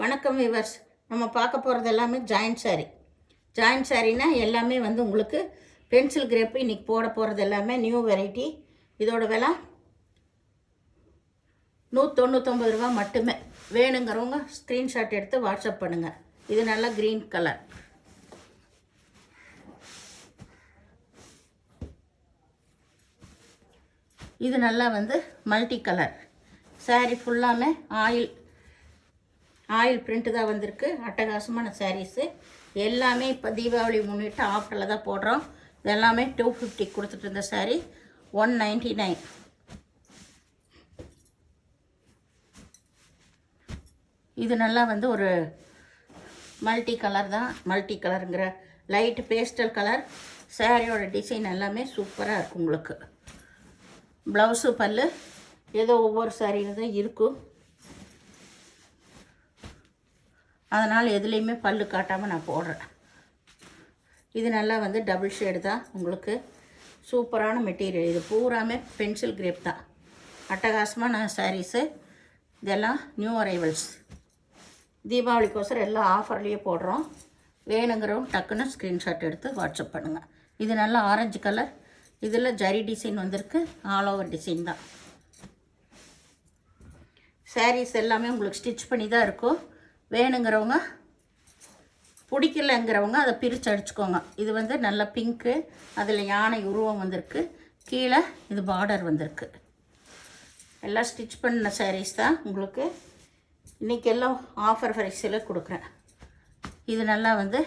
வணக்கம் விவர்ஸ். நம்ம பார்க்க போகிறது எல்லாமே ஜாயிண்ட் சாரீ. ஜாயிண்ட் சாரீனா எல்லாமே வந்து உங்களுக்கு பென்சில் கிரேப்பு இன்றைக்கி போட போகிறது எல்லாமே நியூ வெரைட்டி. இதோட விலை 199 ரூபா மட்டுமே. வேணுங்கிறவங்க ஸ்க்ரீன்ஷாட் எடுத்து வாட்ஸ்அப் பண்ணுங்கள். இது நல்லா க்ரீன் கலர். இது நல்லா வந்து மல்டி கலர் சாரீ. ஃபுல்லாமே ஆயில் பிரிண்ட்டு தான் வந்திருக்கு. அட்டகாசமான சாரீஸு எல்லாமே இப்போ தீபாவளி முன்னிட்டு ஆஃபரில் தான் போடுறோம். இது எல்லாமே 250 கொடுத்துட்டு இருந்த சாரீ 199. இது நல்லா வந்து ஒரு மல்டி கலர் தான். மல்டி கலருங்கிற லைட் பேஸ்டல் கலர். சாரியோட டிசைன் எல்லாமே சூப்பராக இருக்கும். உங்களுக்கு ப்ளவுஸு பல்லு ஏதோ ஒவ்வொரு சாரியில் தான் இருக்கும். அதனால் எதுலேயுமே பல்லு காட்டாமல் நான் போடுறேன். இது நல்லா வந்து டபுள் ஷேடு தான். உங்களுக்கு சூப்பரான மெட்டீரியல். இது பூராமே பென்சில் கிரேப் தான். அட்டகாசமான சாரீஸு. இதெல்லாம் நியூ அரைவல்ஸ். தீபாவளிக்கோசரம் எல்லாம் ஆஃபர்லேயே போடுறோம். வேணுங்கிறவங்க டக்குன்னு ஸ்க்ரீன்ஷாட் எடுத்து வாட்ஸ்அப் பண்ணுங்கள். இது நல்லா ஆரஞ்சு கலர். இதில் ஜரி டிசைன் வந்திருக்கு. ஆல் ஓவர் டிசைன் தான். சாரீஸ் எல்லாமே உங்களுக்கு ஸ்டிச் பண்ணி தான் இருக்கும். வேணுங்கிறவங்க பிடிக்கலங்கிறவங்க அதை பிரித்து அடிச்சுக்கோங்க. இது வந்து நல்ல பிங்க்கு. அதில் யானை உருவம் வந்திருக்கு. கீழே இது பார்டர் வந்திருக்கு. எல்லாம் ஸ்டிச் பண்ண சாரீஸ் தான். உங்களுக்கு இன்றைக்கி எல்லாம் ஆஃபர் ப்ரைஸில் கொடுக்குறேன். இது நல்லா வந்து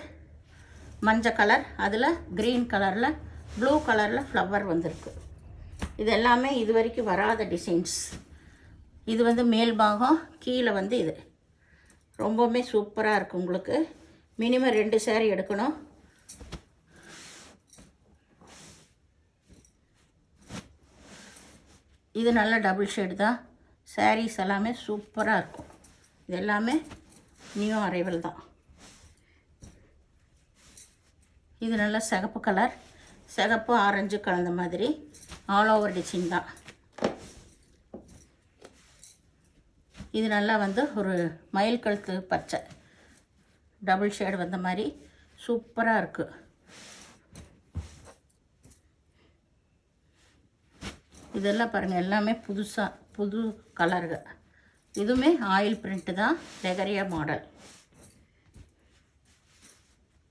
மஞ்சள் கலர். அதில் க்ரீன் கலரில் ப்ளூ கலரில் ஃப்ளவர் வந்திருக்கு. இது எல்லாமே இது வரைக்கும் வராத டிசைன்ஸ். இது வந்து மேல் பாகம், கீழே வந்து இது ரொம்பவுமே சூப்பராக இருக்குது. உங்களுக்கு மினிமம் 2 சாரீ எடுக்கணும். இது நல்ல டபுள் ஷேடு தான். சாரீஸ் எல்லாமே சூப்பராக இருக்கும். இது எல்லாமே நியூ அரைவல் தான். இது நல்ல சிகப்பு கலர். சிகப்பு ஆரஞ்சு கலந்த மாதிரி ஆல் ஓவர் டிசைன் தான். இது நல்லா வந்து ஒரு மயில் கழுத்து பச்சை டபுள் ஷேடு வந்த மாதிரி சூப்பராக இருக்குது. இதெல்லாம் பாருங்கள், எல்லாமே புது கலருங்க. இதுவுமே ஆயில் பிரிண்ட்டு தான். லெகரியா மாடல்.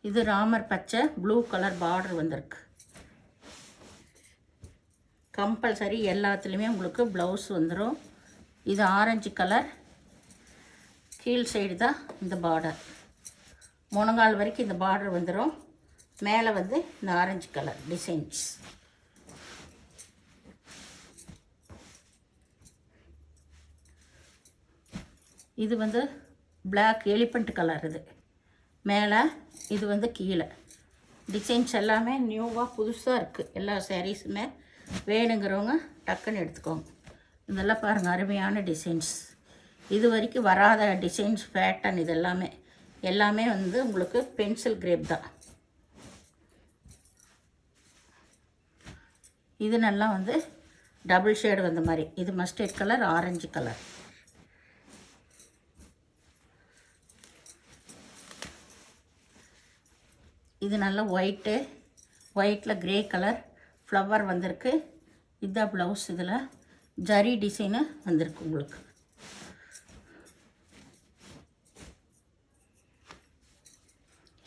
இது ராமர் பச்சை ப்ளூ கலர் பார்டர் வந்திருக்கு. கம்பல்சரி எல்லாத்துலேயுமே உங்களுக்கு ப்ளவுஸ் வந்துடும். இது ஆரஞ்சு கலர். கீழ் சைடு தான் இந்த பார்டர். முழங்கால் வரைக்கும் இந்த பார்டர் வந்துடும். மேலே வந்து இந்த ஆரஞ்சு கலர் டிசைன்ஸ். இது வந்து பிளாக் எலிஃபண்ட் கலர். இது மேலே, இது வந்து கீழே. டிசைன்ஸ் எல்லாமே நியூவாக புதுசாக இருக்குது. எல்லா சாரீஸுமே வேணுங்கிறவங்க டக்குன்னு எடுத்துக்கோங்க. இதெல்லாம் பாருங்கள், அருமையான டிசைன்ஸ். இது வரைக்கும் வராத டிசைன்ஸ், பேட்டர்ன். இது எல்லாமே வந்து உங்களுக்கு பென்சில் கிரேப் தான். இது நல்லா வந்து டபுள் ஷேடு வந்த மாதிரி. இது மஸ்டர்ட் கலர், ஆரஞ்சு கலர். இது நல்லா ஒயிட்டில் க்ரே கலர் ஃப்ளவர் வந்திருக்கு. இதுதான் ப்ளவுஸ். இதில் ஜரி டிசைனு வந்திருக்கு உங்களுக்கு.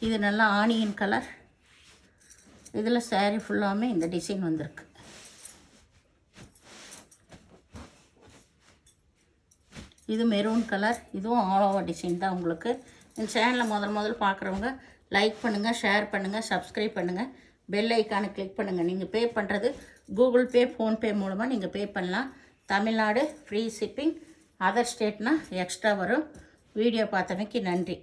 இது நல்லா ஆனியன் கலர். இதில் சாரீ ஃபுல்லாமே இந்த டிசைன் வந்திருக்கு. இது மெரூன் கலர். இதுவும் ஆல் ஓவர் டிசைன் தான். உங்களுக்கு இந்த சேனலை முதல் பார்க்குறவங்க லைக் பண்ணுங்கள், ஷேர் பண்ணுங்கள், சப்ஸ்கிரைப் பண்ணுங்கள், பெல் ஐக்கானை கிளிக் பண்ணுங்கள். நீங்கள் பே பண்ணுறது கூகுள் பே, ஃபோன்பே மூலமாக நீங்கள் பே பண்ணலாம். Tamil Nadu free shipping. அதர் ஸ்டேட்னால் எக்ஸ்ட்ரா வரும். வீடியோ பார்த்தமைக்கு நன்றி.